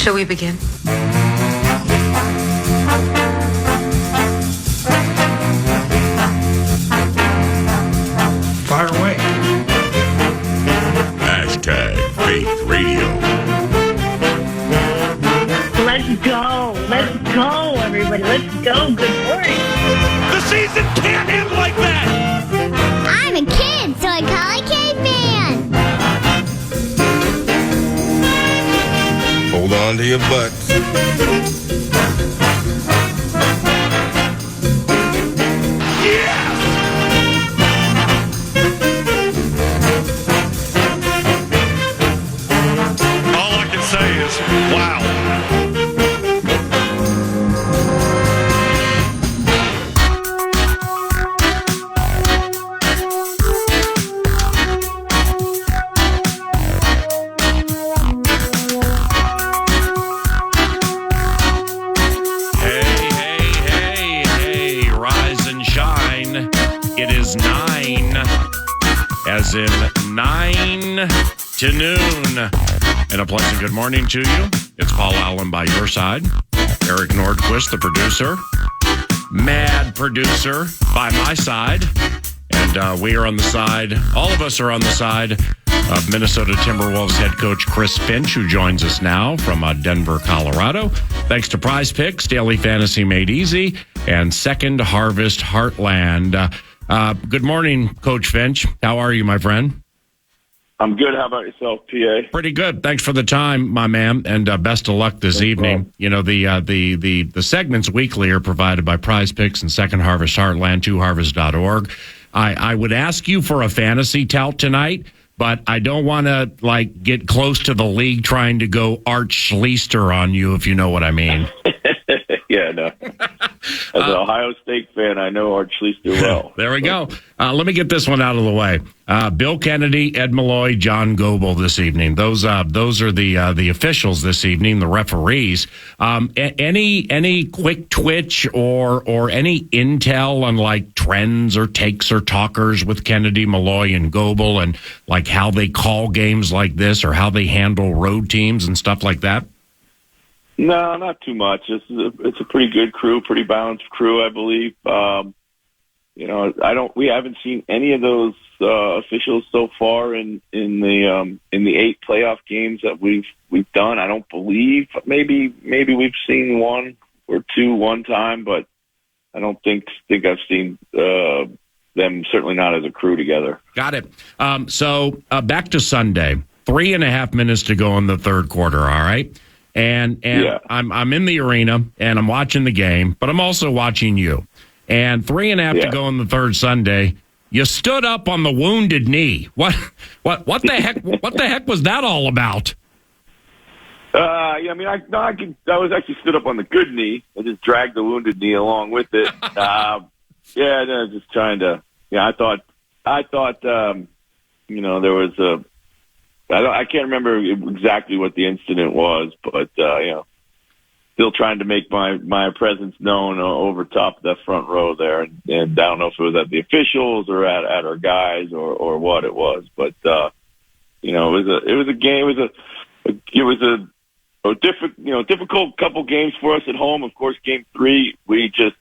Shall we begin? Fire away. #FaithRadio. Let's go, everybody. Let's go. Good morning. The season can't end like that. I'm a kid, so I call it KFAN. Hold on to your butts. All I can say is, wow. Hey, rise and shine. It is 9, as in 9 to noon. And a pleasant good morning to you. It's Paul Allen by your side. Eric Nordquist, the producer. Mad producer by my side. And we are on the side, all of us are on the side of Minnesota Timberwolves head coach Chris Finch, who joins us now from Denver, Colorado. Thanks to Prize Picks, Daily Fantasy Made Easy, and Second Harvest Heartland. Good morning, Coach Finch. How are you, my friend? I'm good. How about yourself, PA? Pretty good. Thanks for the time, my man, and best of luck this evening. You know, the segments weekly are provided by Prize Picks and Second Harvest Heartland, 2harvest.org. I would ask you for a fantasy tout tonight, but I don't want to, get close to the league trying to go Art Schleister on you, if you know what I mean. Yeah, no. As an Ohio State fan, I know Art Schleister well. There we go. Let me get this one out of the way. Bill Kennedy, Ed Malloy, John Goebel this evening. Those are the officials this evening, the referees. Any quick twitch or any intel on trends or takes or talkers with Kennedy, Malloy, and Goebel, and how they call games like this or how they handle road teams and stuff like that? No, not too much. It's a pretty good crew, pretty balanced crew, I believe. We haven't seen any of those officials so far in the 8 playoff games that we've done. I don't believe maybe we've seen one or two one time, but I don't think I've seen them, certainly not as a crew together. Got it. So back to Sunday, 3.5 minutes to go in the third quarter. All right. And yeah. I'm in the arena and I'm watching the game, but I'm also watching you. And 3.5 to go in the third Sunday, you stood up on the wounded knee. What the heck? What the heck was that all about? I was actually stood up on the good knee. I just dragged the wounded knee along with it. Just trying to. Yeah, I thought. There was a. I can't remember exactly what the incident was, but still trying to make my presence known over top of that front row there, and I don't know if it was at the officials or at our guys or what it was, but it was a game. It was a difficult couple games for us at home. Of course, game 3 we just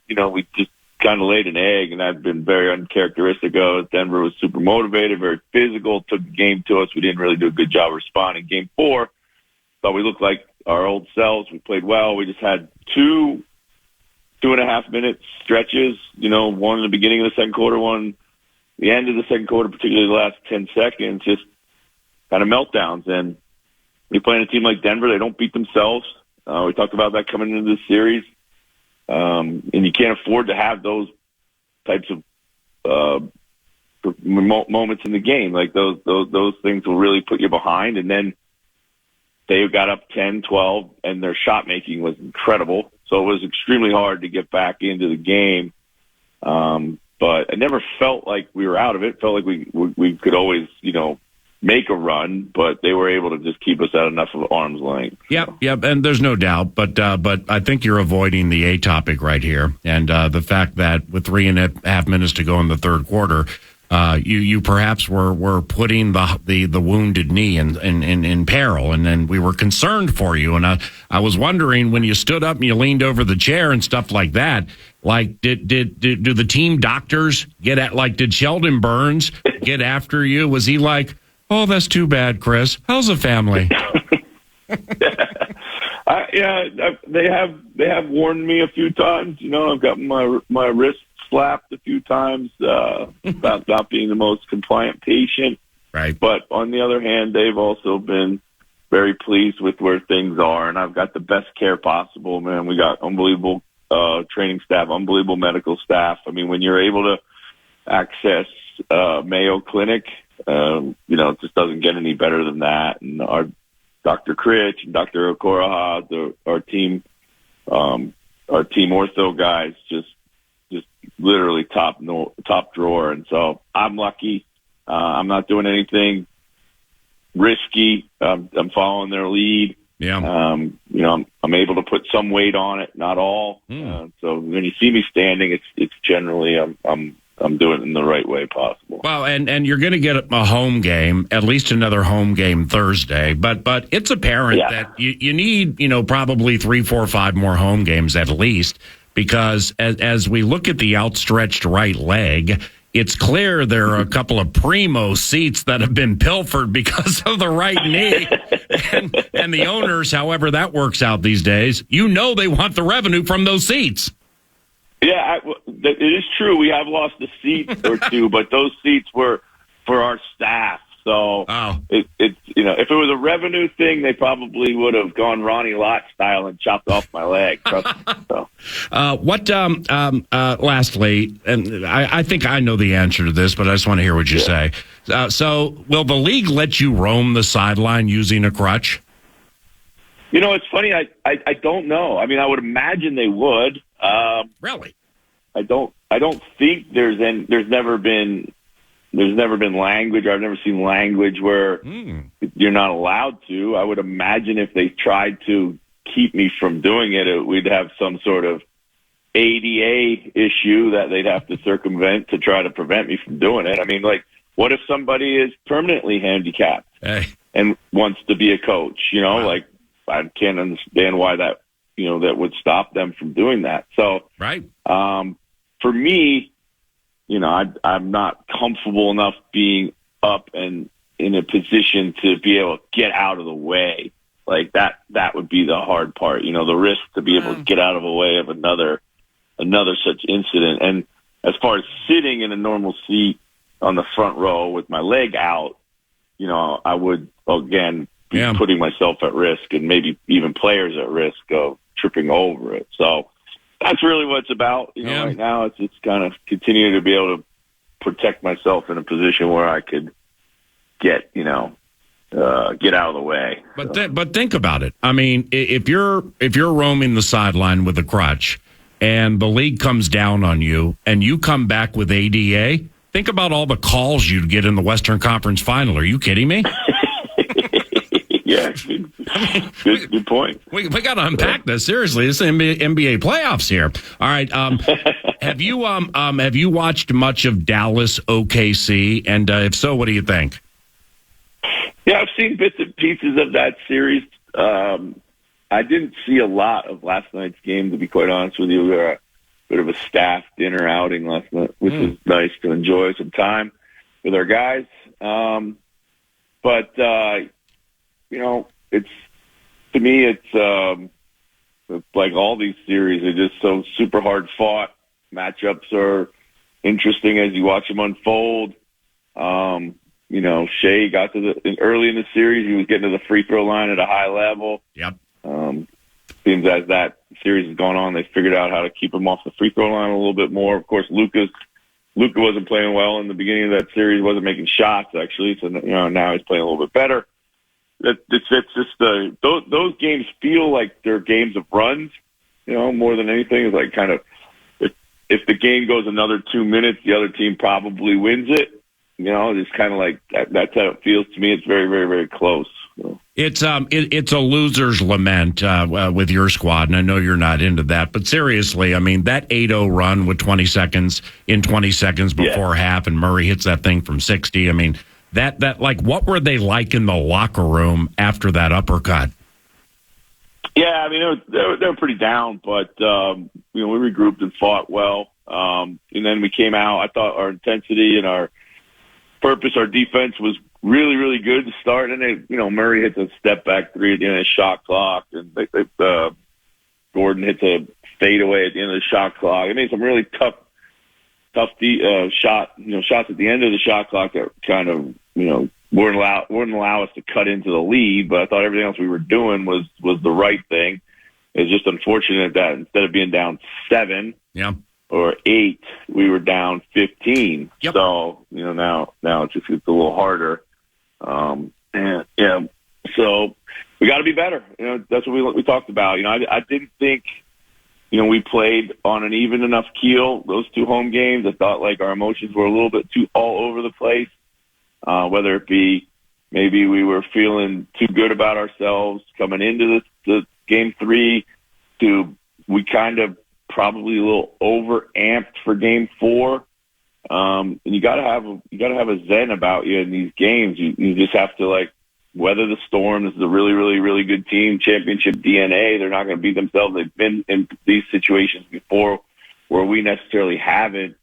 kind of laid an egg, and I've been very uncharacteristic of it. Denver was super motivated, very physical, took the game to us. We didn't really do a good job responding. Game 4, thought we looked like our old selves. We played well. We just had 2.5 minute stretches, one in the beginning of the second quarter, one the end of the second quarter, particularly the last 10 seconds, just kind of meltdowns. And we play in a team like Denver, they don't beat themselves. We talked about that coming into this series. And you can't afford to have those types of moments in the game. Those things will really put you behind. And then they got up 10-12, and their shot making was incredible. So it was extremely hard to get back into the game. But I never felt like we were out of it. Felt like we could always, make a run, but they were able to just keep us at enough of arm's length. Yep, and there's no doubt, but I think you're avoiding the A topic right here, and the fact that with 3.5 minutes to go in the third quarter, you perhaps were putting the wounded knee in peril, and then we were concerned for you. And I was wondering, when you stood up and you leaned over the chair and stuff like that, like do the team doctors get at, like, did Sheldon Burns get after you? Was he like, oh, that's too bad, Chris? How's the family? They have warned me a few times. I've got my wrist slapped a few times about not being the most compliant patient. Right. But on the other hand, they've also been very pleased with where things are, and I've got the best care possible, man. We got unbelievable training staff, unbelievable medical staff. I mean, when you're able to access Mayo Clinic, it just doesn't get any better than that. And our Dr. Critch and Dr. Okoroha, our team ortho guys, just literally top drawer. And so I'm lucky. I'm not doing anything risky. I'm following their lead. Yeah. I'm able to put some weight on it, not all. So when you see me standing, it's generally I'm doing it in the right way possible. Well, and you're going to get a home game, at least another home game Thursday. But it's apparent that you need, probably 3, 4, 5 more home games at least, because as we look at the outstretched right leg, it's clear there are a couple of primo seats that have been pilfered because of the right knee. and the owners, however that works out these days, they want the revenue from those seats. Yeah, it is true. We have lost a seat or two, but those seats were for our staff. So if it was a revenue thing, they probably would have gone Ronnie Lott style and chopped off my leg. Trust me. So. Lastly, and I think I know the answer to this, but I just want to hear what you say. So will the league let you roam the sideline using a crutch? It's funny. I don't know. I mean, I would imagine they would. Really? I don't think there's never been language, or I've never seen language where you're not allowed to. I would imagine if they tried to keep me from doing it, we'd have some sort of ADA issue that they'd have to circumvent to try to prevent me from doing it. I mean, like, what if somebody is permanently handicapped and wants to be a coach? Like, I can't understand why that would stop them from doing that. So, right. For me, I'm not comfortable enough being up and in a position to be able to get out of the way. Like that would be the hard part. The risk to be able to get out of the way of another such incident. And as far as sitting in a normal seat on the front row with my leg out, I would again be putting myself at risk, and maybe even players at risk of tripping over it. So that's really what it's about. Right now it's kind of continuing to be able to protect myself in a position where I could get out of the way. But think about it. I mean, if you're roaming the sideline with a crutch and the league comes down on you and you come back with ADA, think about all the calls you'd get in the Western Conference Final. Are you kidding me? Yeah, good point. We got to unpack this seriously. It's the NBA playoffs here. All right. Have you watched much of Dallas OKC? And if so, what do you think? Yeah, I've seen bits and pieces of that series. I didn't see a lot of last night's game, to be quite honest with you. We were a bit of a staff dinner outing last night, which was nice to enjoy some time with our guys. But it's, to me, it's like all these series are just so super hard fought. Matchups are interesting as you watch them unfold. Shea got early in the series. He was getting to the free throw line at a high level. Yep. Seems as that series has gone on, they figured out how to keep him off the free throw line a little bit more. Of course, Luka wasn't playing well in the beginning of that series. Wasn't making shots actually. So now he's playing a little bit better. It's just those games feel like they're games of runs. More than anything, it's like kind of if the game goes another 2 minutes, the other team probably wins it. It's kind of like that's how it feels to me. It's very, very, very close. It's a loser's lament with your squad, and I know you're not into that. But seriously, I mean, that 8-0 run with 20 seconds before half, and Murray hits that thing from 60. I mean, that like, what were they like in the locker room after that uppercut? Yeah, I mean, they were pretty down, but we regrouped and fought well, and then we came out. I thought our intensity and our purpose, our defense was really, really good to start. And Murray hits a step back three at the end of the shot clock, and Gordon hits a fadeaway at the end of the shot clock. I mean, some really tough shots at the end of the shot clock that kind of wouldn't allow us to cut into the lead. But I thought everything else we were doing was the right thing. It's just unfortunate that instead of being down 7, or 8, we were down 15. Yep. So now it's a little harder. So we got to be better. That's what we talked about. I didn't think we played on an even enough keel those 2 home games. I thought like our emotions were a little bit too all over the place. Whether it be maybe we were feeling too good about ourselves coming into the game 3, we kind of probably a little over amped for game 4. And you gotta have a zen about you in these games. You just have to like weather the storm. This is a really, really, really good team, championship DNA. They're not going to beat themselves. They've been in these situations before where we necessarily haven't.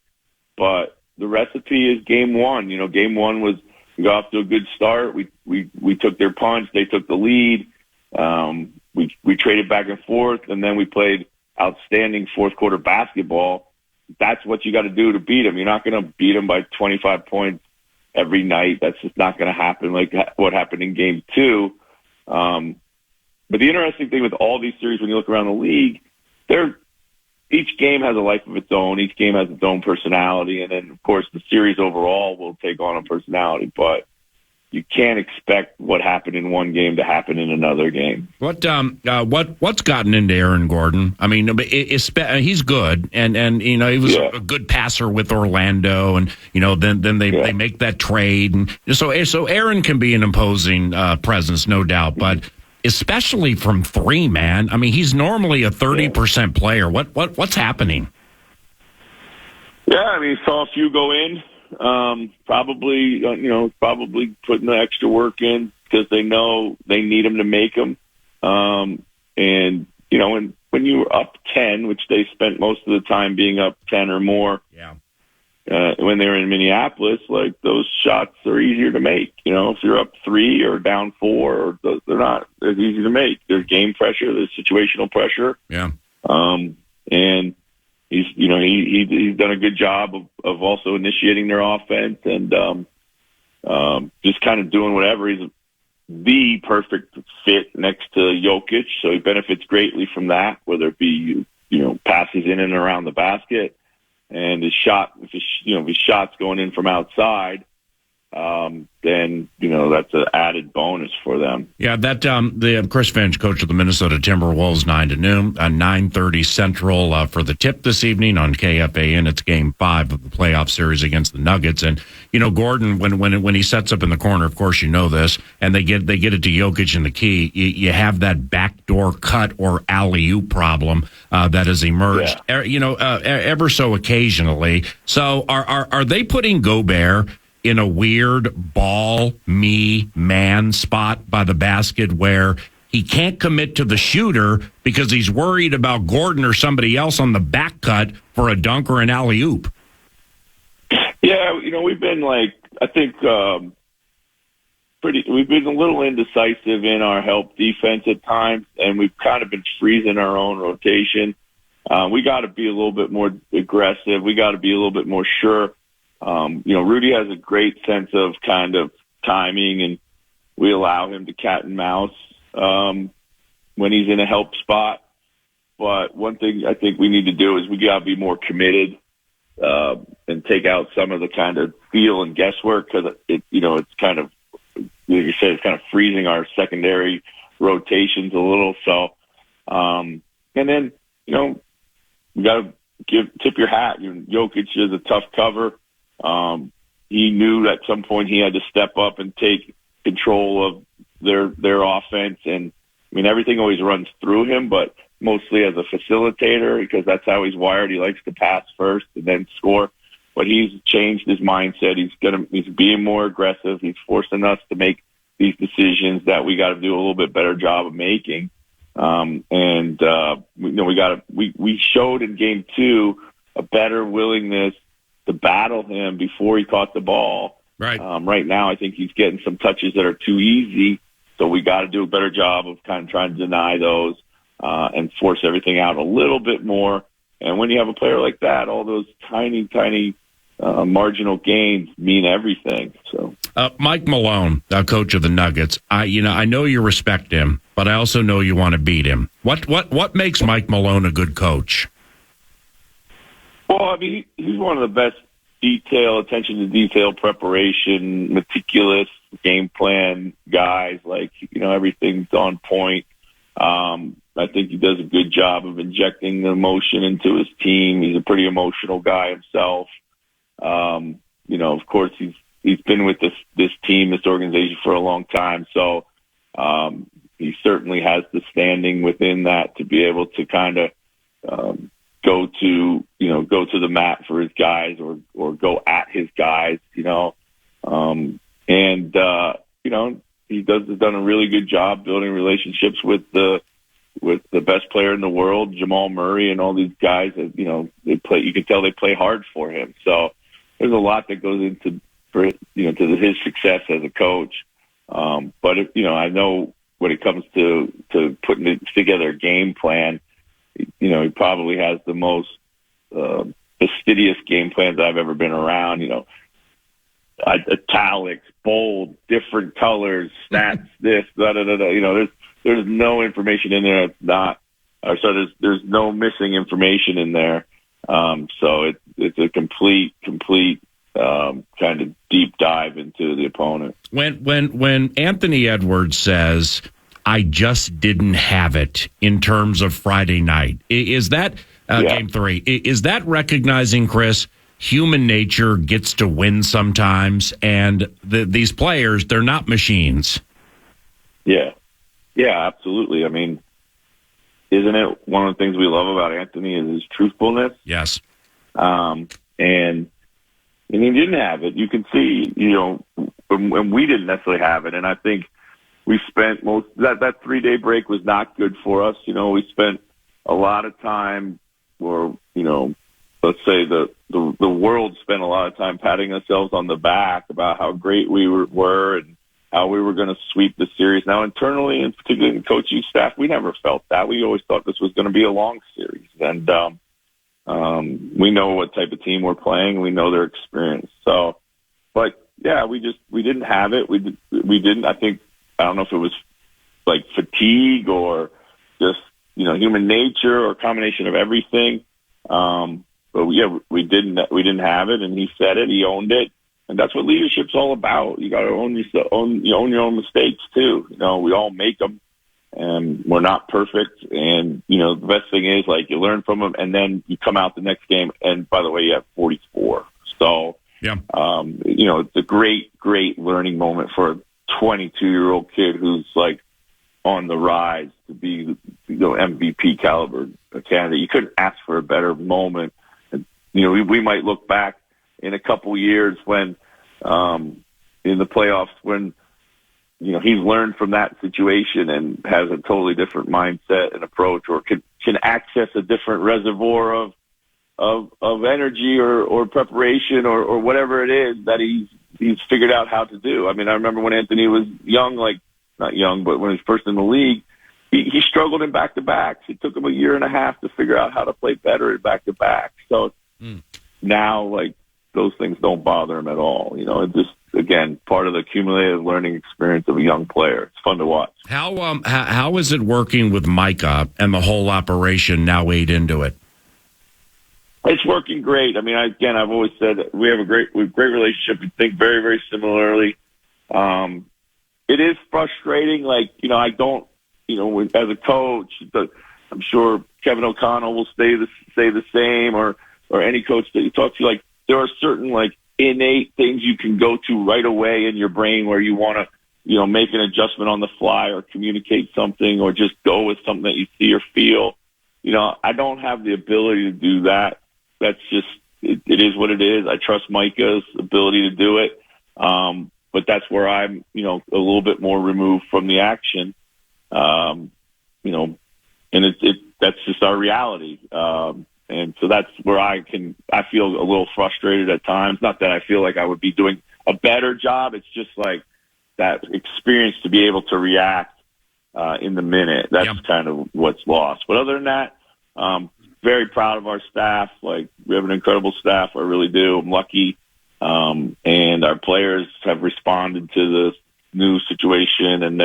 But the recipe is game 1. Game 1 was we got off to a good start. We took their punch. They took the lead. We traded back and forth, and then we played outstanding fourth quarter basketball. That's what you got to do to beat them. You're not going to beat them by 25 points every night. That's just not going to happen like what happened in game 2. But the interesting thing with all these series, when you look around the league, each game has a life of its own. Each game has its own personality. And then, of course, the series overall will take on a personality. But you can't expect what happened in one game to happen in another game. What's gotten into Aaron Gordon? I mean, he's good, and he was a good passer with Orlando, and then they make that trade, and so Aaron can be an imposing presence, no doubt, but especially from 3, man. I mean, he's normally a 30% player. What's happening? Yeah, I mean, saw a few go in. Probably putting the extra work in because they know they need him to make them. And when you were up 10, which they spent most of the time being up 10 or more, when they were in Minneapolis, like those shots are easier to make. If you're up 3 or down 4, they're not as easy to make. There's game pressure, there's situational pressure. Yeah. And he's done a good job of also initiating their offense and just kind of doing whatever. He's the perfect fit next to Jokic, so he benefits greatly from that, whether it be passes in and around the basket and his shot. If his shot's going in from outside, then that's an added bonus for them. Yeah, that the Chris Finch, coach of the Minnesota Timberwolves, 9 to noon, 9:30 Central for the tip this evening on KFAN. It's Game 5 of the playoff series against the Nuggets, and Gordon, when he sets up in the corner, of course this, and they get it to Jokic in the key. You have that backdoor cut or alley-oop problem that has emerged, ever so occasionally. So are they putting Gobert in a weird man spot by the basket where he can't commit to the shooter because he's worried about Gordon or somebody else on the back cut for a dunk or an alley-oop? Yeah, we've been we've been a little indecisive in our help defense at times, and we've kind of been freezing our own rotation. We got to be a little bit more aggressive. We got to be a little bit more sure. Rudy has a great sense of kind of timing, and we allow him to cat and mouse when he's in a help spot. But one thing I think we need to do is we got to be more committed and take out some of the kind of feel and guesswork because it's kind of, like you said, it's kind of freezing our secondary rotations a little. So, and then we got to tip your hat. Jokic is a tough cover. He knew at some point he had to step up and take control of their offense. And I mean, everything always runs through him, but mostly as a facilitator because that's how he's wired. He likes to pass first and then score. But he's changed his mindset. He's being more aggressive. He's forcing us to make these decisions that we got to do a little bit better job of making. We showed in game 2 a better willingness to battle him before he caught the ball. Right. Right now, I think he's getting some touches that are too easy. So we got to do a better job of kind of trying to deny those and force everything out a little bit more. And when you have a player like that, all those tiny marginal gains mean everything. So, Mike Malone, coach of the Nuggets, I know you respect him, but I also know you want to beat him. What makes Mike Malone a good coach? Well, I mean, he's one of the best attention to detail, preparation, meticulous game plan guys. Like, everything's on point. I think he does a good job of injecting the emotion into his team. He's a pretty emotional guy himself. Of course, he's been with this team, this organization for a long time. So he certainly has the standing within that to be able to kind of go to the mat for his guys or go at his guys. He's done a really good job building relationships with the best player in the world, Jamal Murray, and all these guys that, they play. You can tell they play hard for him. So there's a lot that goes into to his success as a coach. But I know when it comes to putting together a game plan, he probably has the most fastidious game plans I've ever been around. Italics, bold, different colors, stats, this, da da da da. There's no information in there that's not, so there's no missing information in there. So it's a complete kind of deep dive into the opponent. When Anthony Edwards says, "I just didn't have it" in terms of Friday night, is that game 3? Is that recognizing, Chris, human nature gets to win sometimes, and these players, they're not machines? Yeah, absolutely. I mean, isn't it one of the things we love about Anthony is his truthfulness? Yes. And he didn't have it. You can see, and we didn't necessarily have it. And I think we spent that 3-day break was not good for us. We spent a lot of time, or, let's say the world spent a lot of time patting ourselves on the back about how great we were and how we were going to sweep the series. Now, internally, and particularly in the coaching staff, we never felt that. We always thought this was going to be a long series. And we know what type of team we're playing. We know their experience. So, but, yeah, we didn't have it. We didn't, I don't know if it was like fatigue or just, human nature or a combination of everything. But, we didn't have it, and he said it. He owned it. And that's what leadership's all about. You got to own your own mistakes too. We all make them, and we're not perfect. And the best thing is, like, you learn from them, and then you come out the next game. And by the way, you have 44. So, yeah, it's a great learning moment for a 22-year-old kid who's like on the rise to be MVP caliber candidate. You couldn't ask for a better moment. And, we might look back in a couple years when, in the playoffs, when, he's learned from that situation and has a totally different mindset and approach, or can access a different reservoir of energy or preparation or whatever it is that he's figured out how to do. I mean, I remember when Anthony was young, like not young, but when he was first in the league, he struggled in back-to-backs. It took him a year and a half to figure out how to play better in back-to-backs. So now, like, those things don't bother him at all. It's just, again, part of the cumulative learning experience of a young player. It's fun to watch. How is it working with Micah and the whole operation now 8 into it? It's working great. I mean, I've always said that we have a great relationship. We think very, very similarly. It is frustrating. Like, I don't, as a coach, I'm sure Kevin O'Connell will say the same, or any coach that you talk to. Like, there are certain, like, innate things you can go to right away in your brain where you want to make an adjustment on the fly or communicate something or just go with something that you see or feel. I don't have the ability to do that. That's just, it is what it is. I trust Micah's ability to do it. But that's where I'm, a little bit more removed from the action. And that's just our reality. And so that's where I feel a little frustrated at times. Not that I feel like I would be doing a better job. It's just like that experience to be able to react in the minute. That's kind of what's lost. But other than that, very proud of our staff. Like, we have an incredible staff. I really do. I'm lucky. And our players have responded to this new situation, and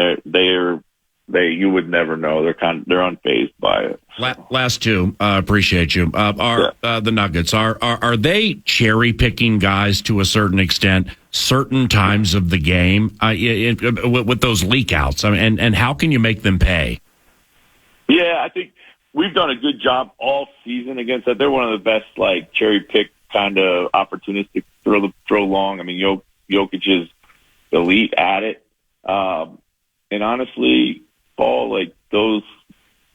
you would never know. They're unfazed by it. Last two, appreciate you. The Nuggets are they cherry picking guys to a certain extent, certain times of the game with those leak outs? And how can you make them pay? Yeah, I think we've done a good job all season against that. They're one of the best, like, cherry pick kind of opportunistic throw long. I mean, Jokic is elite at it. And honestly, Paul, like, those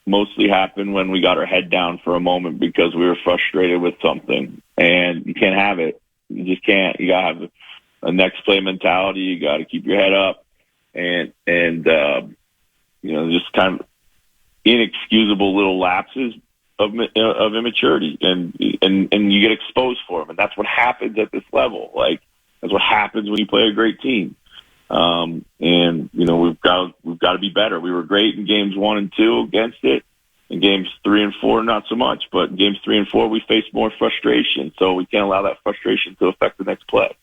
mostly happen when we got our head down for a moment because we were frustrated with something, and you can't have it. You just can't. You gotta have a next play mentality. You got to keep your head up, and just kind of inexcusable little lapses of immaturity, and you get exposed for them, and that's what happens at this level. Like, that's what happens when you play a great team. We've got to be better. We were great in games 1 and 2 against it. In games 3 and 4, not so much. But in games 3 and 4, we faced more frustration. So we can't allow that frustration to affect the next play.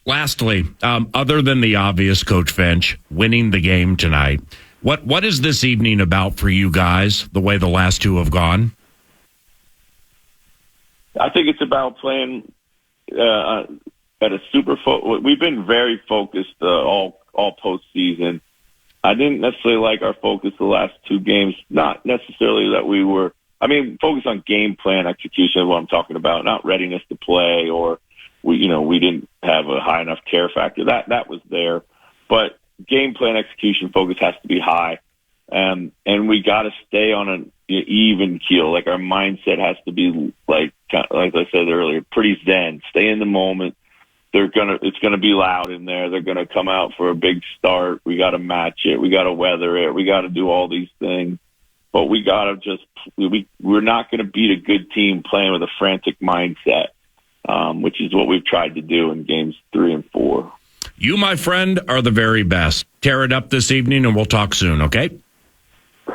Lastly, other than the obvious, Coach Finch, winning the game tonight, what is this evening about for you guys, the way the last two have gone? I think it's about playing at a we've been very focused all postseason. I didn't necessarily like our focus the last two games. Not necessarily that we were. Focus on game plan execution is what I'm talking about. Not readiness to play, or we didn't have a high enough care factor. That was there, but game plan execution focus has to be high, and we got to stay on an even keel. Like, our mindset has to be like I said earlier, pretty zen. Stay in the moment. It's gonna be loud in there. They're gonna come out for a big start. We got to match it. We got to weather it. We got to do all these things. But we got to we're not going to beat a good team playing with a frantic mindset, which is what we've tried to do in games 3 and 4. You, my friend, are the very best. Tear it up this evening, and we'll talk soon, okay?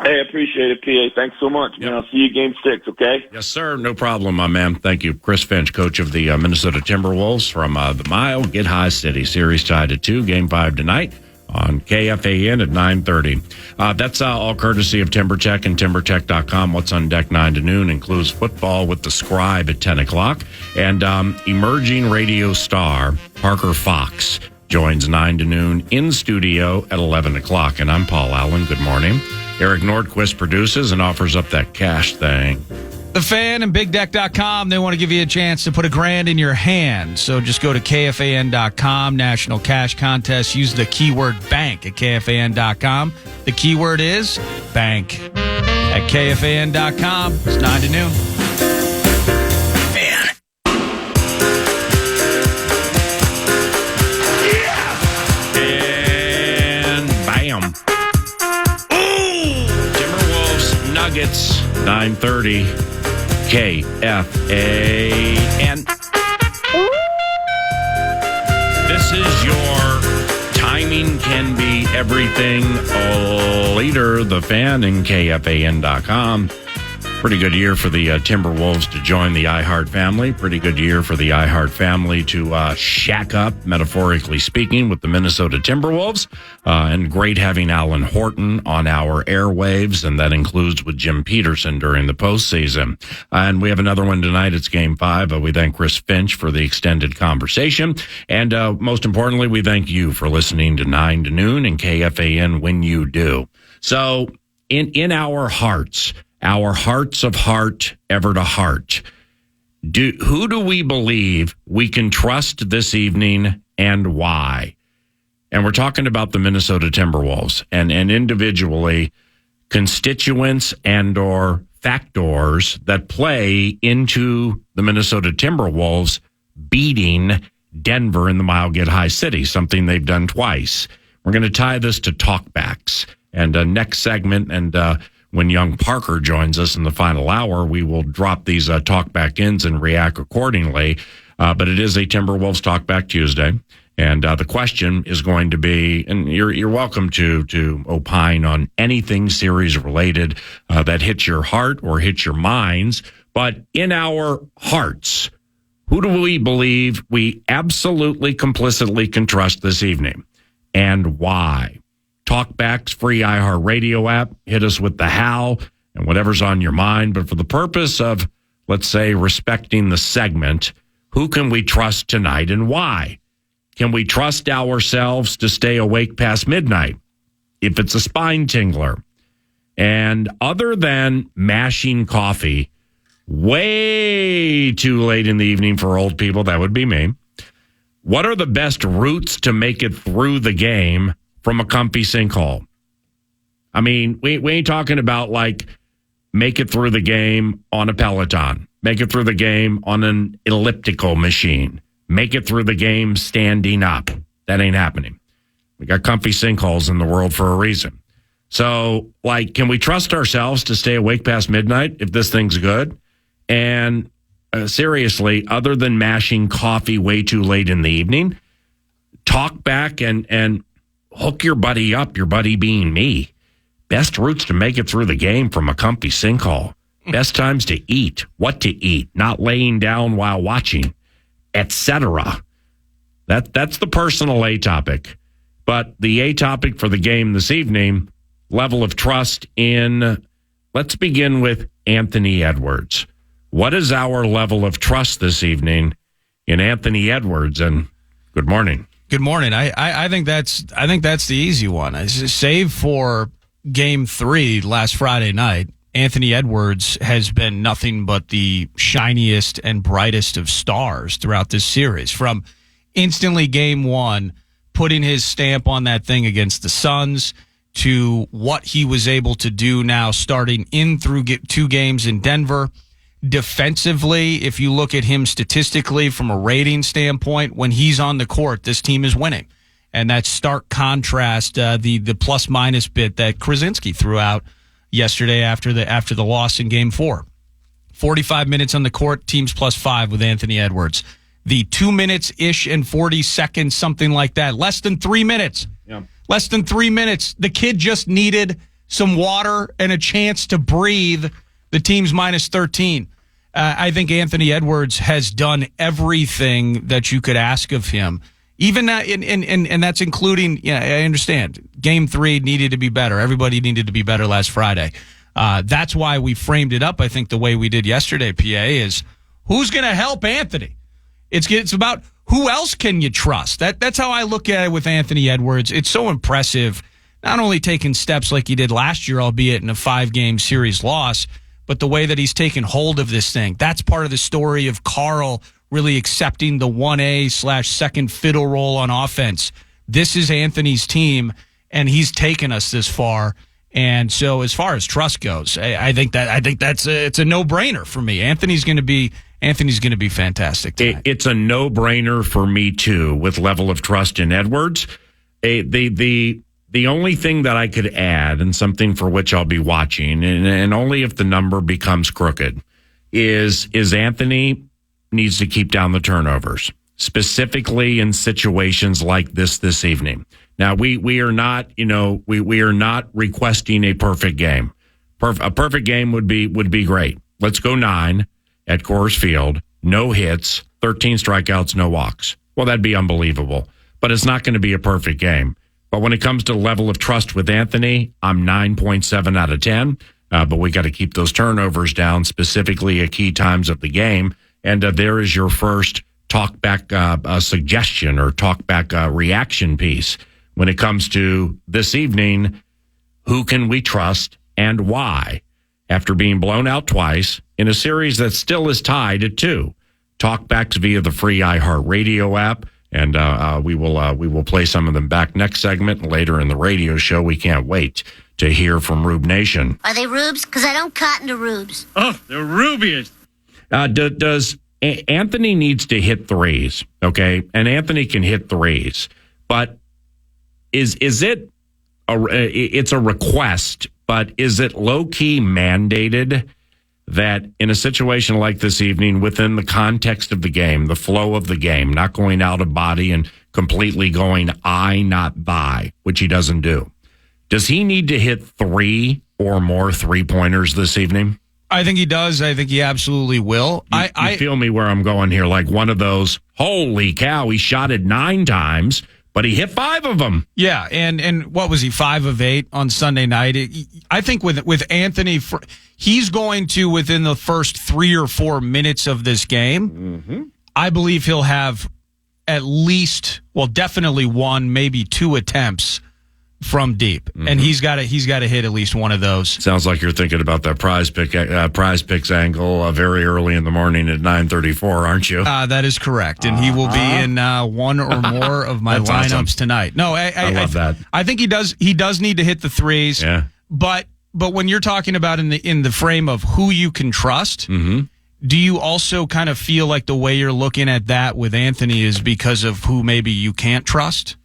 Hey, appreciate it, PA. Thanks so much, man. I'll see you game 6, okay? Yes, sir. No problem, my man. Thank you. Chris Finch, coach of the Minnesota Timberwolves from the Mile, Get High City. Series tied at 2, game 5 tonight on KFAN at 9:30. That's all courtesy of TimberTech and TimberTech.com. What's on deck 9 to noon includes football with the Scribe at 10 o'clock. And emerging radio star Parker Fox joins 9 to noon in studio at 11 o'clock. And I'm Paul Allen. Good morning. Eric Nordquist produces and offers up that cash thing. The Fan and BigDeck.com, they want to give you a chance to put $1,000 in your hand. So just go to KFAN.com, National Cash Contest. Use the keyword bank at KFAN.com. The keyword is bank at KFAN.com. It's 9 to noon. Fan. And bam. Nuggets, 9:30, KFAN. This is your timing can be everything leader, the Fan, and KFAN.com. Pretty good year for the Timberwolves to join the iHeart family. Pretty good year for the iHeart family to shack up, metaphorically speaking, with the Minnesota Timberwolves. And great having Alan Horton on our airwaves, and that includes with Jim Peterson during the postseason. And we have another one tonight. It's Game 5. We thank Chris Finch for the extended conversation. And most importantly, we thank you for listening to 9 to noon and KFAN when you do. So in our hearts of heart, ever to heart. Who do we believe we can trust this evening, and why? And we're talking about the Minnesota Timberwolves and individually constituents and or factors that play into the Minnesota Timberwolves beating Denver in the Mile Get High City, something they've done twice. We're going to tie this to talkbacks. And next segment, and when young Parker joins us in the final hour, we will drop these talkback ins and react accordingly. But it is a Timberwolves Talkback Tuesday. And the question is going to be, and you're welcome to opine on anything series related that hits your heart or hits your minds. But in our hearts, who do we believe we absolutely complicitly can trust this evening, and why? Talkback's free iHeartRadio app. Hit us with the how and whatever's on your mind. But for the purpose of, let's say, respecting the segment, who can we trust tonight and why? Can we trust ourselves to stay awake past midnight if it's a spine tingler? And other than mashing coffee way too late in the evening for old people, that would be me, what are the best routes to make it through the game from a comfy sinkhole? I mean, we ain't talking about like make it through the game on a Peloton, make it through the game on an elliptical machine, make it through the game standing up. That ain't happening. We got comfy sinkholes in the world for a reason. So, like, can we trust ourselves to stay awake past midnight if this thing's good? And seriously, other than mashing coffee way too late in the evening, talk back and hook your buddy up, your buddy being me. Best routes to make it through the game from a comfy sinkhole. Best times to eat, what to eat, not laying down while watching, etc. That's the personal A topic. But the A topic for the game this evening, level of trust in, let's begin with Anthony Edwards. What is our level of trust this evening in Anthony Edwards? And good morning. Good morning. I think that's the easy one. Save for Game 3 last Friday night, Anthony Edwards has been nothing but the shiniest and brightest of stars throughout this series. From instantly Game 1, putting his stamp on that thing against the Suns, to what he was able to do now starting in through 2 games in Denver. Defensively, if you look at him statistically from a rating standpoint, when he's on the court, this team is winning. And that stark contrast, the plus-minus bit that Krasinski threw out yesterday after the loss in Game 4. 45 minutes on the court, teams +5 with Anthony Edwards. The 2 minutes-ish and 40 seconds, something like that. Less than 3 minutes. Yeah. Less than 3 minutes. The kid just needed some water and a chance to breathe. The team's -13. I think Anthony Edwards has done everything that you could ask of him. Even that, and that's including, I understand, Game 3 needed to be better. Everybody needed to be better last Friday. That's why we framed it up, I think, the way we did yesterday, PA, is who's going to help Anthony? It's about who else can you trust? That's how I look at it with Anthony Edwards. It's so impressive, not only taking steps like he did last year, albeit in a 5-game series loss, but the way that he's taken hold of this thing. That's part of the story of Carl really accepting the 1A/second fiddle role on offense. This is Anthony's team, and he's taken us this far. And so, as far as trust goes, I think that's it's a no-brainer for me. Anthony's going to be fantastic tonight. It's a no-brainer for me too, with level of trust in Edwards. The only thing that I could add, and something for which I'll be watching, and only if the number becomes crooked, is Anthony needs to keep down the turnovers, specifically in situations like this evening. Now, we are not, we are not requesting a perfect game. A perfect game would be great. Let's go 9 at Coors Field, no hits, 13 strikeouts, no walks. Well, that'd be unbelievable. But it's not going to be a perfect game. But when it comes to level of trust with Anthony, I'm 9.7 out of 10. But we got to keep those turnovers down, specifically at key times of the game. And there is your first talkback suggestion or talkback reaction piece. When it comes to this evening, who can we trust and why? After being blown out twice in a series that still is tied at 2. Talkbacks via the free iHeartRadio app. And we will play some of them back next segment later in the radio show. We can't wait to hear from Rube Nation. Are they rubes? Because I don't cotton to rubes. Oh, they're rubiest. Does Anthony needs to hit threes, okay? And Anthony can hit threes, but is it it's a request, but is it low-key mandated that in a situation like this evening, within the context of the game, the flow of the game, not going out of body and completely going I, not thy, which he doesn't do, does he need to hit 3 or more three-pointers this evening? I think he does. I think he absolutely will. You feel me where I'm going here, like one of those, holy cow, he shot it 9 times, but he hit 5 of them. Yeah, and what was he, 5 of 8 on Sunday night? I think with Anthony, he's going to, within the first 3 or 4 minutes of this game, I believe he'll have at least, well, definitely 1, maybe 2 attempts from deep, and he's got to hit at least one of those. Sounds like you're thinking about that prize picks angle very early in the morning at 9:34, aren't you? That is correct, and he will be in 1 or more of my lineups awesome. tonight. No, I love that. I think he does. He does need to hit the threes. Yeah, but when you're talking about in the frame of who you can trust. Do you also kind of feel like the way you're looking at that with Anthony is because of who maybe you can't trust?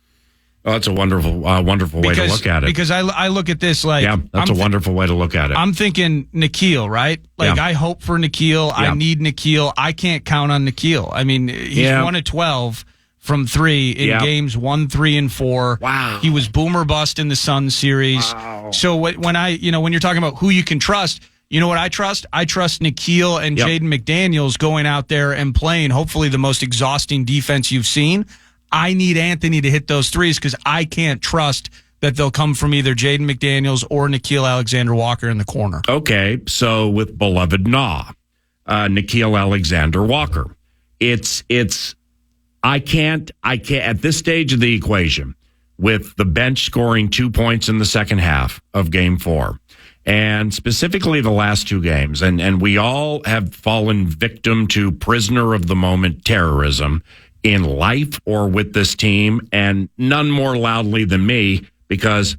Oh, that's a wonderful way to look at it. Because I look at this like... Yeah, that's a wonderful way to look at it. I'm thinking Nikhil, right? Like, I hope for Nikhil. Yeah. I need Nikhil. I can't count on Nikhil. I mean, he's 1 of 12 from 3 in games 1, 3, and 4. Wow. He was boomer bust in the Suns series. Wow. So when you're talking about who you can trust... You know what I trust? I trust Nikhil and Jaden McDaniels going out there and playing hopefully the most exhausting defense you've seen. I need Anthony to hit those threes because I can't trust that they'll come from either Jaden McDaniels or Nikhil Alexander-Walker in the corner. Okay, so with beloved Nikhil Alexander-Walker, I can't at this stage of the equation with the bench scoring 2 points in the second half of Game 4. And specifically the last 2 games, and we all have fallen victim to prisoner of the moment terrorism in life or with this team, and none more loudly than me because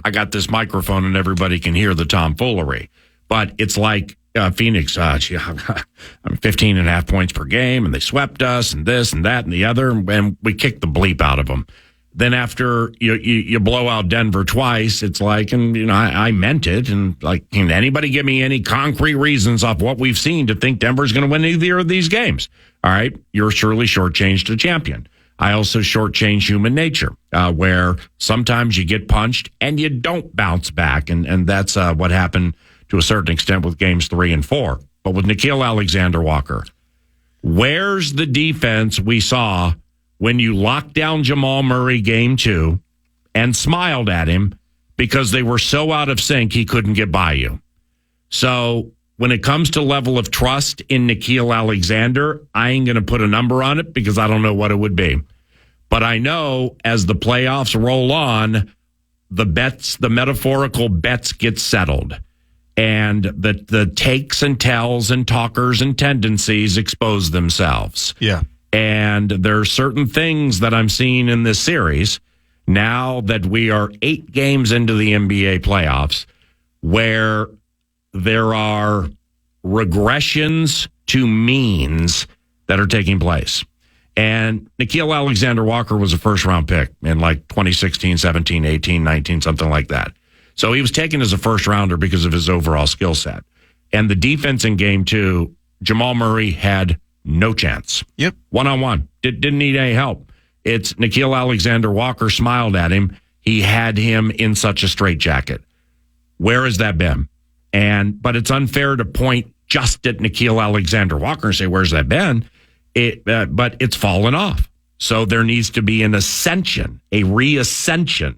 I got this microphone and everybody can hear the tomfoolery. But it's like Phoenix, I'm 15 and a half points per game, and they swept us, and this and that and the other, and we kicked the bleep out of them. Then after you blow out Denver twice, it's like, and I meant it, and like, can anybody give me any concrete reasons off what we've seen to think Denver's going to win either of these games? All right, you're surely shortchanged a champion. I also shortchange human nature, where sometimes you get punched and you don't bounce back, and that's what happened to a certain extent with games 3 and 4. But with Nikhil Alexander-Walker, where's the defense we saw when you locked down Jamal Murray game 2 and smiled at him because they were so out of sync he couldn't get by you? So when it comes to level of trust in Nikhil Alexander, I ain't going to put a number on it because I don't know what it would be. But I know as the playoffs roll on, the metaphorical bets get settled. And the takes and tells and talkers and tendencies expose themselves. Yeah. And there are certain things that I'm seeing in this series now that we are 8 games into the NBA playoffs where there are regressions to means that are taking place. And Nikhil Alexander-Walker was a first-round pick in like 2016, 17, 18, 19, something like that. So he was taken as a first-rounder because of his overall skill set. And the defense in Game 2, Jamal Murray had no chance. Yep. One-on-one. Didn't need any help. It's Nikhil Alexander-Walker smiled at him. He had him in such a straitjacket. Where has that been? But it's unfair to point just at Nikhil Alexander-Walker and say, where's that been? But it's fallen off. So there needs to be an ascension, a reascension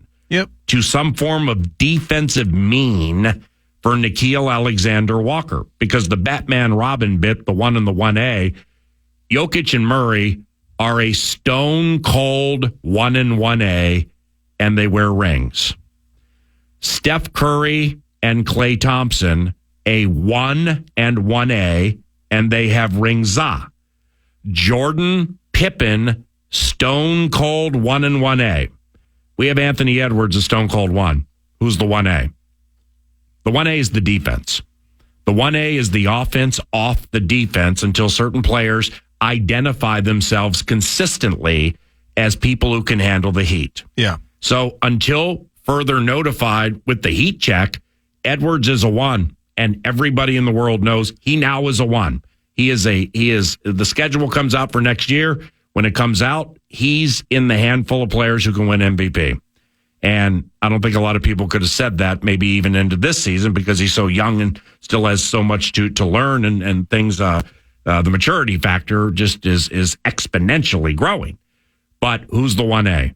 to some form of defensive mean for Nikhil Alexander-Walker. Because the Batman Robin bit, the 1 and the 1A, Jokic and Murray are a stone cold 1 and 1A, and they wear rings. Steph Curry and Klay Thompson, a 1 and 1A, and they have rings. Jordan, Pippen, Stone Cold 1 and 1A. We have Anthony Edwards as Stone Cold 1. Who's the 1A? The 1A is the defense. The 1A is the offense off the defense until certain players identify themselves consistently as people who can handle the heat. Yeah. So until further notified with the heat check, Edwards is a 1, and everybody in the world knows he now is a 1. He is the schedule comes out for next year. When it comes out, he's in the handful of players who can win MVP. And I don't think a lot of people could have said that maybe even into this season because he's so young and still has so much to learn and things. The maturity factor just is exponentially growing. But who's the 1A?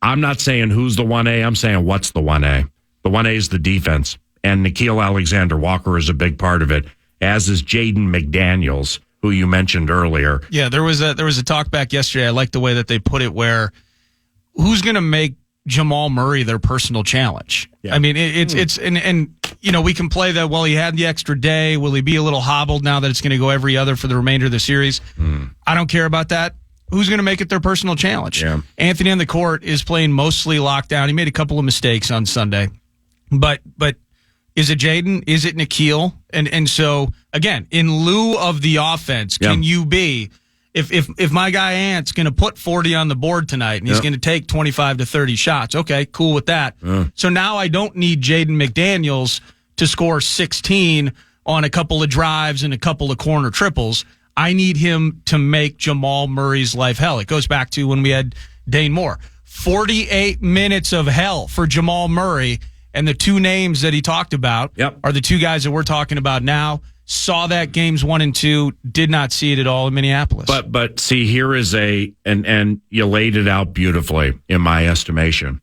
I'm not saying who's the 1A. I'm saying what's the 1A. The 1A is the defense. And Nickeil Alexander-Walker is a big part of it, as is Jaden McDaniels, who you mentioned earlier. Yeah, there was a talk back yesterday. I like the way that they put it where who's going to make Jamal Murray their personal challenge? Yeah. I mean, it's and you know, we can play that, well, he had the extra day. Will he be a little hobbled now that it's going to go every other for the remainder of the series? I don't care about that. Who's going to make it their personal challenge? Yeah. Anthony on the court is playing mostly locked down. He made a couple of mistakes on Sunday. But is it Jaden? Is it Nickeil? And so, again, in lieu of the offense, can you be, if my guy Ant's going to put 40 on the board tonight and he's going to take 25 to 30 shots, okay, cool with that. So now I don't need Jaden McDaniels to score 16 on a couple of drives and a couple of corner triples. I need him to make Jamal Murray's life hell. It goes back to when we had Dane Moore. 48 minutes of hell for Jamal Murray, and the two names that he talked about are the two guys that we're talking about now. Saw that games 1 and 2, did not see it at all in Minneapolis. But see, here is and you laid it out beautifully in my estimation.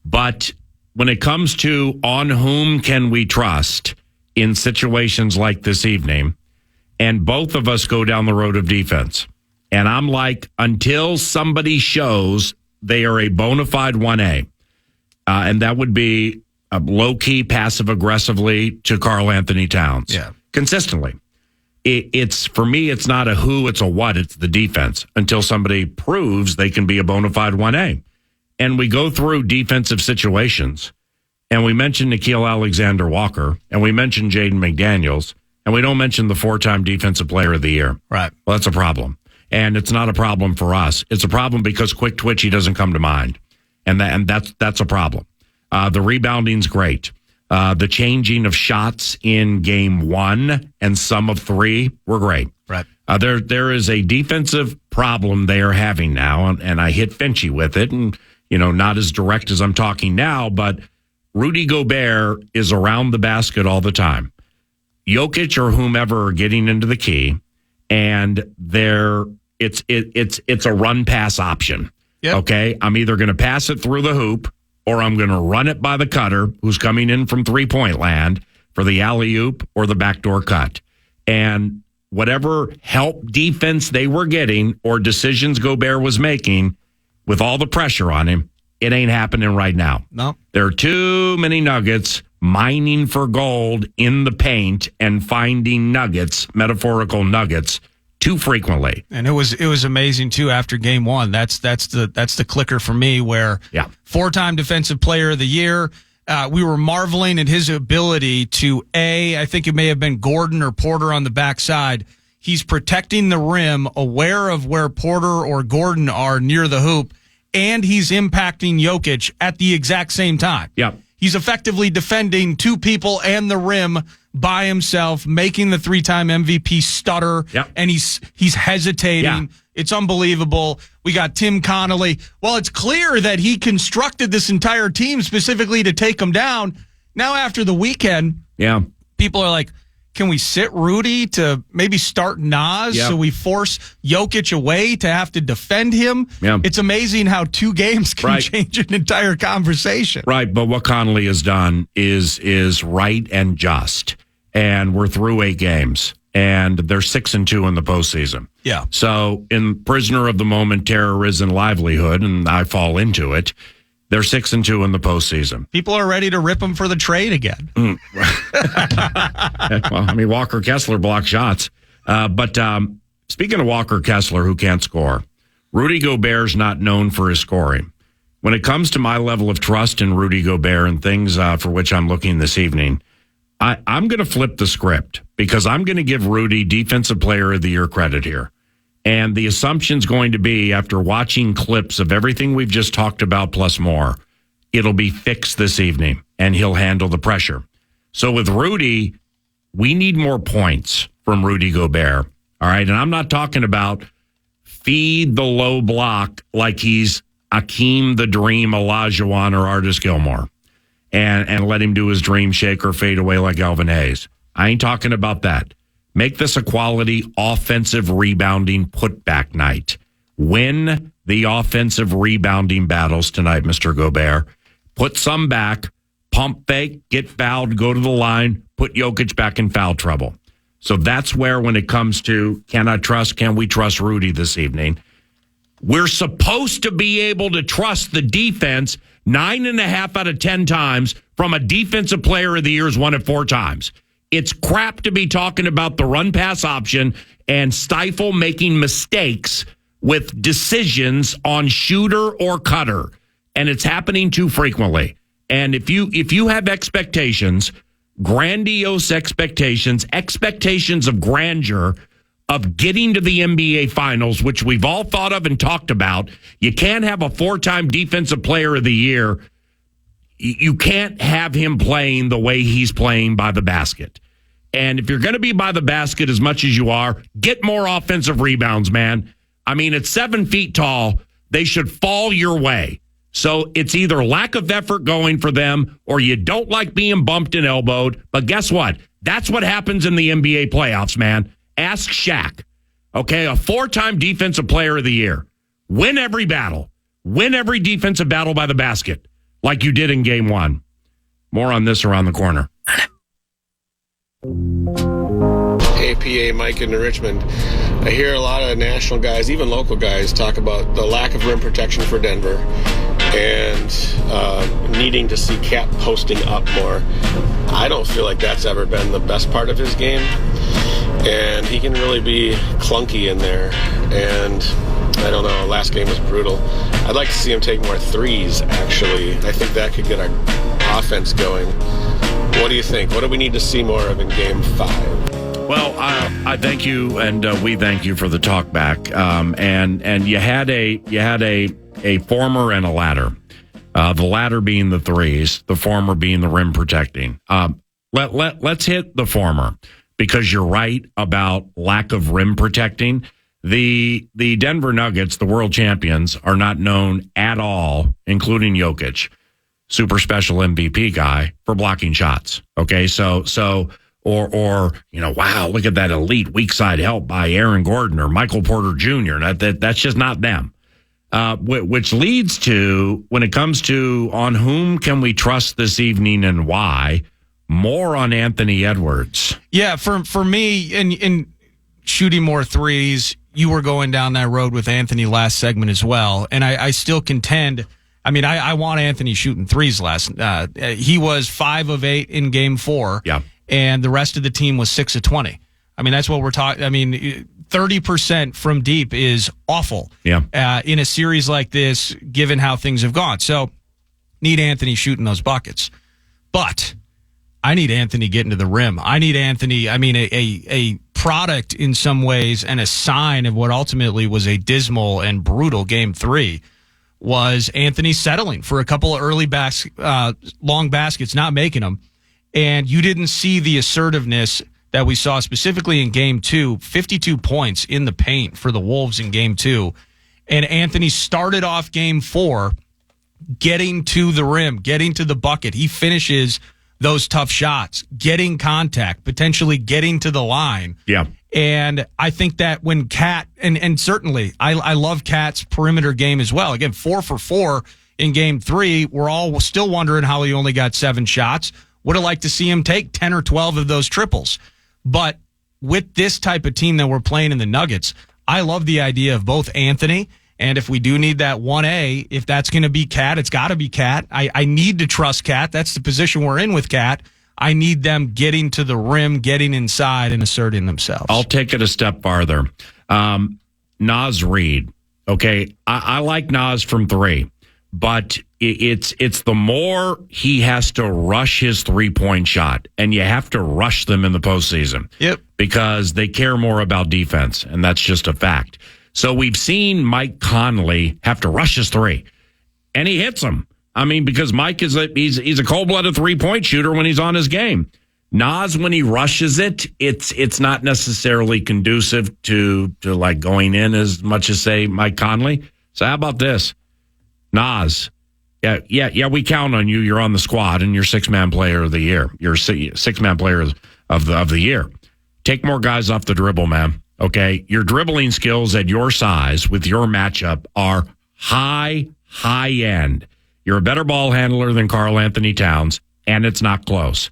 But when it comes to on whom can we trust in situations like this evening, and both of us go down the road of defense, and I'm like, until somebody shows they are a bona fide 1A, and that would be a low-key, passive-aggressively to Karl Anthony Towns. Yeah. Consistently. It's for me, it's not a who, it's a what. It's the defense until somebody proves they can be a bona fide 1A. And we go through defensive situations, and we mentioned Nickeil Alexander-Walker, and we mentioned Jaden McDaniels, and we don't mention the 4-time Defensive Player of the Year. Right. Well, that's a problem. And it's not a problem for us. It's a problem because quick twitchy doesn't come to mind. And that's a problem. The rebounding's great. The changing of shots in game 1 and some of 3 were great. Right. There is a defensive problem they are having now, and I hit Finchy with it, and not as direct as I'm talking now, but Rudy Gobert is around the basket all the time. Jokic or whomever are getting into the key, and it's a run pass option. Yep. Okay, I'm either going to pass it through the hoop, or I'm going to run it by the cutter who's coming in from three-point land for the alley-oop or the backdoor cut. And whatever help defense they were getting or decisions Gobert was making with all the pressure on him, it ain't happening right now. No. There are too many Nuggets mining for gold in the paint and finding nuggets, metaphorical nuggets, too frequently. And it was amazing too after game 1. That's the clicker for me where 4-time Defensive Player of the Year. We were marveling at his ability to I think it may have been Gordon or Porter on the backside. He's protecting the rim, aware of where Porter or Gordon are near the hoop, and he's impacting Jokic at the exact same time. Yeah. He's effectively defending 2 people and the rim by himself, making the 3-time MVP stutter, and he's hesitating. Yeah. It's unbelievable. We got Tim Connolly. Well, it's clear that he constructed this entire team specifically to take him down. Now, after the weekend, people are like, can we sit Rudy to maybe start Nas so we force Jokic away to have to defend him? Yeah. It's amazing how 2 games can change an entire conversation. Right, but what Connolly has done is right and just. And we're through 8 games, and they're 6-2 in the postseason. Yeah. So in prisoner of the moment, terrorism, livelihood, and I fall into it, they're 6-2 in the postseason. People are ready to rip him for the trade again. Well, I mean, Walker Kessler blocked shots. But speaking of Walker Kessler, who can't score, Rudy Gobert's not known for his scoring. When it comes to my level of trust in Rudy Gobert and things for which I'm looking this evening, I'm going to flip the script because I'm going to give Rudy Defensive Player of the Year credit here. And the assumption's going to be, after watching clips of everything we've just talked about plus more, it'll be fixed this evening, and he'll handle the pressure. So with Rudy, we need more points from Rudy Gobert. All right, and I'm not talking about feed the low block like he's Akeem the Dream Olajuwon or Artis Gilmore and let him do his dream shake or fade away like Alvin Hayes. I ain't talking about that. Make this a quality offensive rebounding putback night. Win the offensive rebounding battles tonight, Mr. Gobert. Put some back, pump fake, get fouled, go to the line, put Jokic back in foul trouble. So that's where, when it comes to can we trust Rudy this evening? We're supposed to be able to trust the defense 9.5 out of 10 times from a defensive player of the year's won it 4 times. It's crap to be talking about the run pass option and stifle making mistakes with decisions on shooter or cutter. And it's happening too frequently. And if you have expectations, grandiose expectations of grandeur, of getting to the NBA Finals, which we've all thought of and talked about, you can't have a 4-time Defensive Player of the Year. You can't have him playing the way he's playing by the basket. And if you're going to be by the basket as much as you are, get more offensive rebounds, man. I mean, at 7 feet tall, they should fall your way. So it's either lack of effort going for them or you don't like being bumped and elbowed. But guess what? That's what happens in the NBA playoffs, man. Ask Shaq. Okay, a 4-time Defensive Player of the Year. Win every battle. Win every defensive battle by the basket like you did in Game 1. More on this around the corner. APA Mike in Richmond. I hear a lot of national guys, even local guys, talk about the lack of rim protection for Denver and needing to see Cat posting up more. I don't feel like that's ever been the best part of his game, and he can really be clunky in there. And I don't know, last game was brutal. I'd like to see him take more threes, actually. I think that could get our offense going. What do you think? What do we need to see more of in Game 5? Well, I thank you, and we thank you for the talk back. And you had a former and a latter. The latter being the threes, the former being the rim protecting. Let's hit the former, because you're right about lack of rim protecting. The Denver Nuggets, the world champions, are not known at all, including Jokic, super special MVP guy, for blocking shots. Okay, so or wow, look at that elite weak side help by Aaron Gordon or Michael Porter Jr. That's just not them. Which leads to, when it comes to on whom can we trust this evening and why, more on Anthony Edwards. Yeah, for me, in shooting more threes, you were going down that road with Anthony last segment as well, and I still contend. I mean, I want Anthony shooting threes last. He was 5 of 8 in Game 4. Yeah. And the rest of the team was 6 of 20. I mean, that's what we're talking. I mean, 30% from deep is awful. Yeah. In a series like this, given how things have gone. So, need Anthony shooting those buckets. But I need Anthony getting to the rim. I need Anthony, a product in some ways and a sign of what ultimately was a dismal and brutal Game 3 was Anthony settling for a couple of early long baskets, not making them. And you didn't see the assertiveness that we saw specifically in Game 2, 52 points in the paint for the Wolves in Game 2. And Anthony started off Game 4 getting to the rim, getting to the bucket. He finishes those tough shots, getting contact, potentially getting to the line. Yeah. And I think that when Cat, and certainly I love Cat's perimeter game as well. Again, 4 for 4 in Game 3. We're all still wondering how he only got 7 shots. Would have liked to see him take 10 or 12 of those triples. But with this type of team that we're playing in the Nuggets, I love the idea of both Anthony, and if we do need that 1A, if that's going to be Cat, it's got to be Cat. I need to trust Cat. That's the position we're in with Cat. I need them getting to the rim, getting inside, and asserting themselves. I'll take it a step farther. Naz Reid, Okay, I like Nas from 3, but it's the more he has to rush his 3-point shot, and you have to rush them in the postseason. Yep. Because they care more about defense, and that's just a fact. So we've seen Mike Conley have to rush his 3, and he hits them. I mean, because Mike is he's a cold-blooded 3-point shooter when he's on his game. Nas, when he rushes it, it's not necessarily conducive to like going in as much as, say, Mike Conley. So how about this? Nas, yeah, we count on you. You're on the squad, and you're 6-man player of the year. You're 6-man player of the year. Take more guys off the dribble, man. Okay? Your dribbling skills at your size with your matchup are high end. You're a better ball handler than Karl Anthony Towns, and it's not close.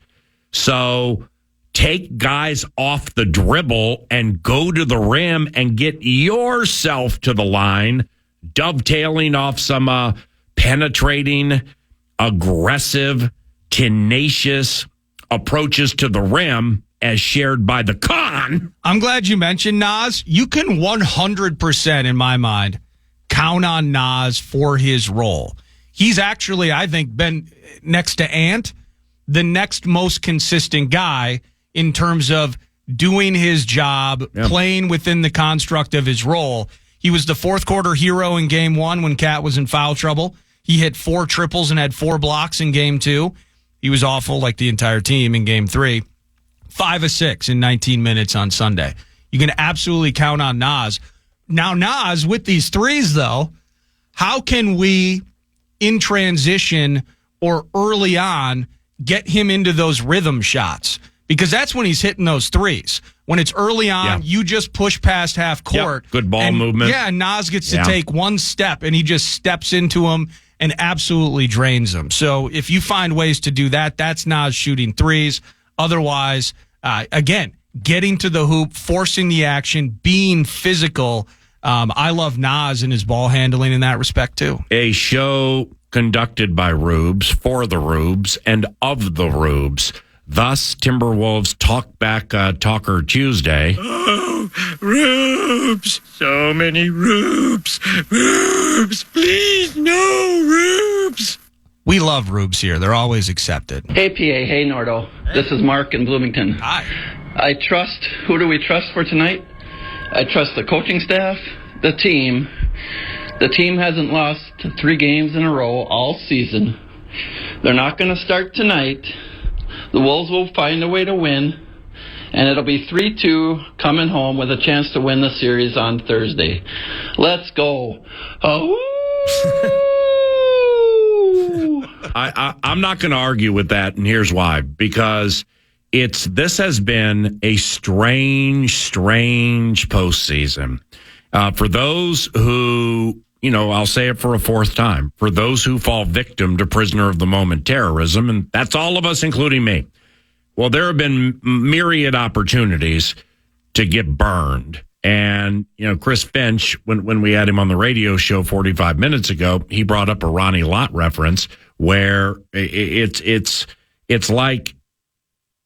So take guys off the dribble and go to the rim and get yourself to the line, dovetailing off some penetrating, aggressive, tenacious approaches to the rim as shared by the Con. I'm glad you mentioned Nas. You can 100%, in my mind, count on Nas for his role. He's actually, I think, been next to Ant, the next most consistent guy in terms of doing his job, playing within the construct of his role. He was the fourth quarter hero in game 1 when Cat was in foul trouble. He hit 4 triples and had 4 blocks in game 2. He was awful, like the entire team, in game 3. 5 of 6 in 19 minutes on Sunday. You can absolutely count on Nas. Now, Nas, with these threes, though, how can we, in transition or early on, get him into those rhythm shots? Because that's when he's hitting those threes. When it's early on, you just push past half court. Yep. Good ball movement. Yeah, Nas gets to take one step, and he just steps into him and absolutely drains them. So if you find ways to do that, that's Nas shooting threes. Otherwise, again, getting to the hoop, forcing the action, being physical. I love Nas and his ball handling in that respect, too. A show conducted by Rubes, for the Rubes, and of the Rubes. Thus, Timberwolves Talker Tuesday. Oh, Rubes! So many Rubes! Rubes! Please, no Rubes! We love Rubes here. They're always accepted. Hey, PA. Hey, Nordo. This is Mark in Bloomington. Hi. Who do we trust for tonight? I trust the coaching staff, the team. The team hasn't lost 3 games in a row all season. They're not going to start tonight. The Wolves will find a way to win, and it'll be 3-2 coming home with a chance to win the series on Thursday. Let's go. Oh. I'm not going to argue with that, and here's why. Because this has been a strange postseason. For those who, I'll say it for a 4th time, for those who fall victim to prisoner of the moment terrorism, and that's all of us, including me. Well, there have been myriad opportunities to get burned. And, Chris Finch, when we had him on the radio show 45 minutes ago, he brought up a Ronnie Lott reference where it's like,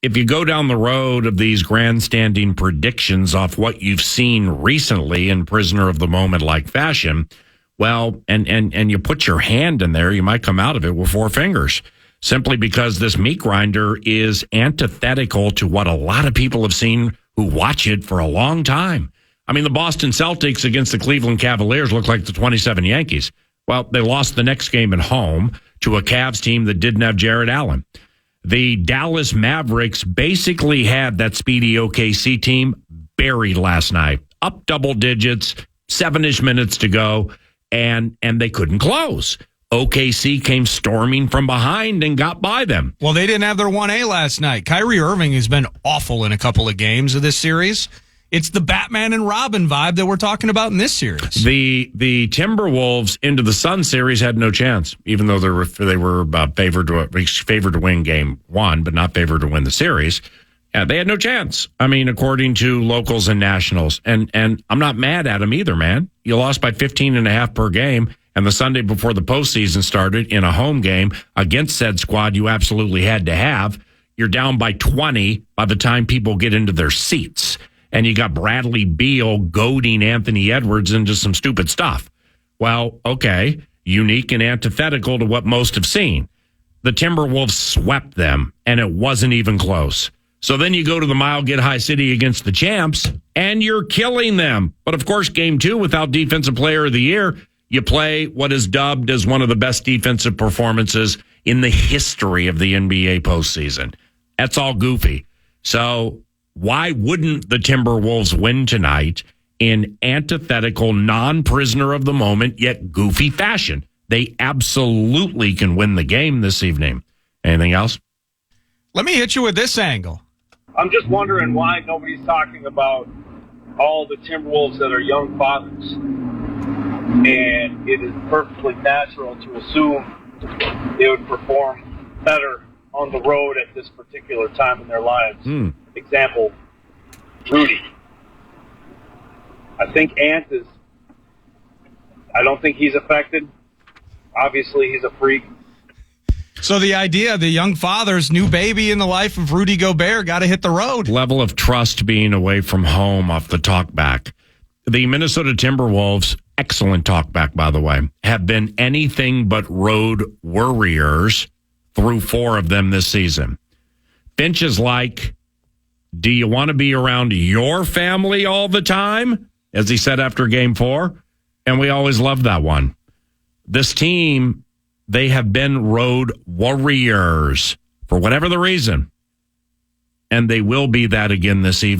if you go down the road of these grandstanding predictions off what you've seen recently in prisoner of the moment like fashion, well, and you put your hand in there, you might come out of it with 4 fingers, simply because this meat grinder is antithetical to what a lot of people have seen who watch it for a long time. I mean, the Boston Celtics against the Cleveland Cavaliers look like the 27 Yankees. Well, they lost the next game at home to a Cavs team that didn't have Jared Allen. The Dallas Mavericks basically had that speedy OKC team buried last night, up double digits, 7-ish minutes to go, and they couldn't close. OKC came storming from behind and got by them. Well, they didn't have their 1A last night. Kyrie Irving has been awful in a couple of games of this series. It's the Batman and Robin vibe that we're talking about in this series. The Timberwolves into the Sun series had no chance, even though they were favored to win game 1, but not favored to win the series. They had no chance. I mean, according to locals and nationals, and I'm not mad at them either, man. You lost by 15.5 per game, and the Sunday before the postseason started in a home game against said squad you absolutely had to have. You're down by 20 by the time people get into their seats. And you got Bradley Beal goading Anthony Edwards into some stupid stuff. Well, okay, unique and antithetical to what most have seen. The Timberwolves swept them, and it wasn't even close. So then you go to the Mile Get High City against the champs, and you're killing them. But of course, game 2, without Defensive Player of the Year, you play what is dubbed as one of the best defensive performances in the history of the NBA postseason. That's all goofy. So why wouldn't the Timberwolves win tonight in antithetical, non-prisoner of the moment, yet goofy fashion? They absolutely can win the game this evening. Anything else? Let me hit you with this angle. I'm just wondering why nobody's talking about all the Timberwolves that are young fathers. And it is perfectly natural to assume they would perform better on the road at this particular time in their lives. Example, Rudy. I think Ant is, I don't think he's affected. Obviously, he's a freak. So the idea, the young father's new baby in the life of Rudy Gobert, got to hit the road. Level of trust being away from home off the talkback. The Minnesota Timberwolves, excellent talkback, by the way, have been anything but road warriors through 4 of them this season. Finch is like, do you want to be around your family all the time? As he said after game 4. And we always loved that one. This team, they have been road warriors for whatever the reason. And they will be that again this evening.